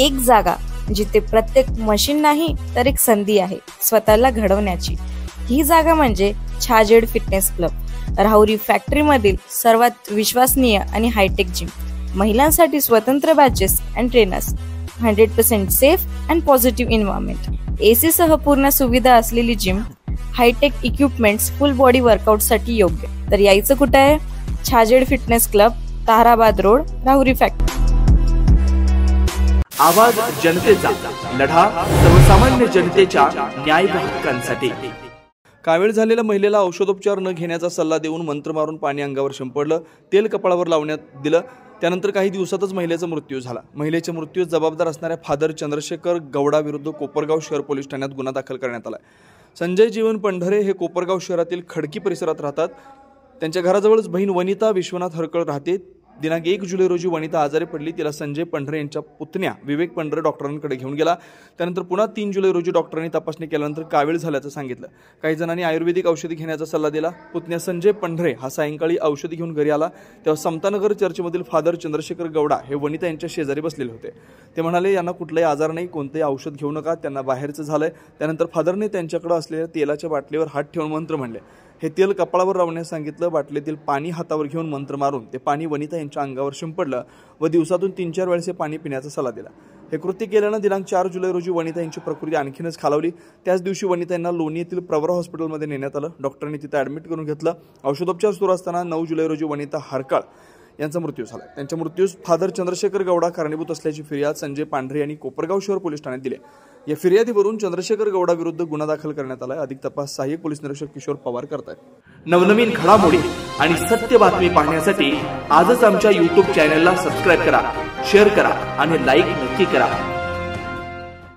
एक जागा जिथे प्रत्येक मशीन नाही तर एक संधी आहे स्वतःला घडवण्याची। ही जागा म्हणजे Chhajed fitness club, Rahuri factory मधील सर्वात विश्वसनीय आणि हायटेक जिम। महिलांसाठी स्वतंत्र batches and trainers, 100% safe and positive environment, AC सह पूर्ण सुविधा असलेली जिम, hi tech equipments, full body workout साठी योग्य। तर यायचं कुठे आहे? Chhajed fitness club, Tarabad road, Rahuri factory. आवाज जनतेचा, लढा सर्वसामान्य जनतेच्या न्याय व हक्कांसाठी। कावीळ झालेल्या महिलेला औषधोपचार न घेण्याचा सल्ला देऊन मंत्र मारून पाणी अंगावर शिंपडलं, तेल कपाळावर लावण्यात दिलं। त्यानंतर काही दिवसातच महिलेचा मृत्यू झाला। महिलेच्या मृत्यूस जबाबदार असणाऱ्या फादर चंद्रशेखर गौडा विरुद्ध कोपरगाव शहर पोलीस ठाण्यात गुन्हा दाखल करण्यात आला। संजय जीवन पंढरे हे कोपरगाव शहरातील खडकी परिसरात राहतात। त्यांच्या घराजवळच बहीण वनिता विश्वनाथ हरकळ राहते। दिनांक 1 जुलै रोजी वनिता आजारी पडली। तिला संजय पंढरे यांच्या पुतण्या विवेक पंढरे डॉक्टरांकडे घेऊन गेला। त्यानंतर पुन्हा 3 जुलै रोजी डॉक्टरांनी तपासणी केल्यानंतर कावीळ झाल्याचं सांगितलं। काही जणांनी आयुर्वेदिक औषधी घेण्याचा सल्ला दिला। पुतण्या संजय पंढरे हा सायंकाळी औषधी घेऊन घरी आला तेव्हा समतानगर चर्चमधील फादर चंद्रशेखर गौडा हे वनिता यांच्या शेजारी बसलेले होते। ते म्हणाले, यांना कुठलाही आजार नाही, कोणतेही औषध घेऊ नका, त्यांना बाहेरचं झालंय। त्यानंतर फादरने त्यांच्याकडे असलेल्या तेलाच्या बाटलीवर हात ठेवून मंत्र म्हणले। हे तेल कपाळावर लावण्यास सांगितलं। बाटलीतील पाणी हातावर घेऊन मंत्र मारून ते पाणी वनिता यांच्या अंगावर शिंपडलं व दिवसातून 3-4 वेळेस हे पाणी पिण्याचा सल्ला दिला। हे कृत्य केल्यानं दिनांक 4 जुलै रोजी वनिता यांची प्रकृती आणखीनच खालावली। त्याच दिवशी वनिता यांना लोणी येथील प्रवरा हॉस्पिटलमध्ये नेण्यात आलं। डॉक्टरांनी तिथे ॲडमिट करून घेतलं। औषधोपचार सुरू असताना 9 जुलै रोजी वनिता हरकाळ यांचा मृत्यू झाला। त्यांच्या मृत्यूस फादर चंद्रशेखर गौडा कारणीभूत असल्याची फिर्याद संजय पांढरे यांनी कोपरगाव शहर पोलीस ठाण्यात दिली। या फिर्यादीवरून चंद्रशेखर गौडा विरुद्ध गुन्हा दाखल करण्यात आला। अधिक तपास सहाय्यक पोलीस निरीक्षक किशोर पवार करतायत। नवनवीन घडामोडी आणि सत्य बातमी पाहण्यासाठी आजच आमच्या YouTube चॅनलला सबस्क्राइब करा, शेअर करा आणि लाईक नक्की करा।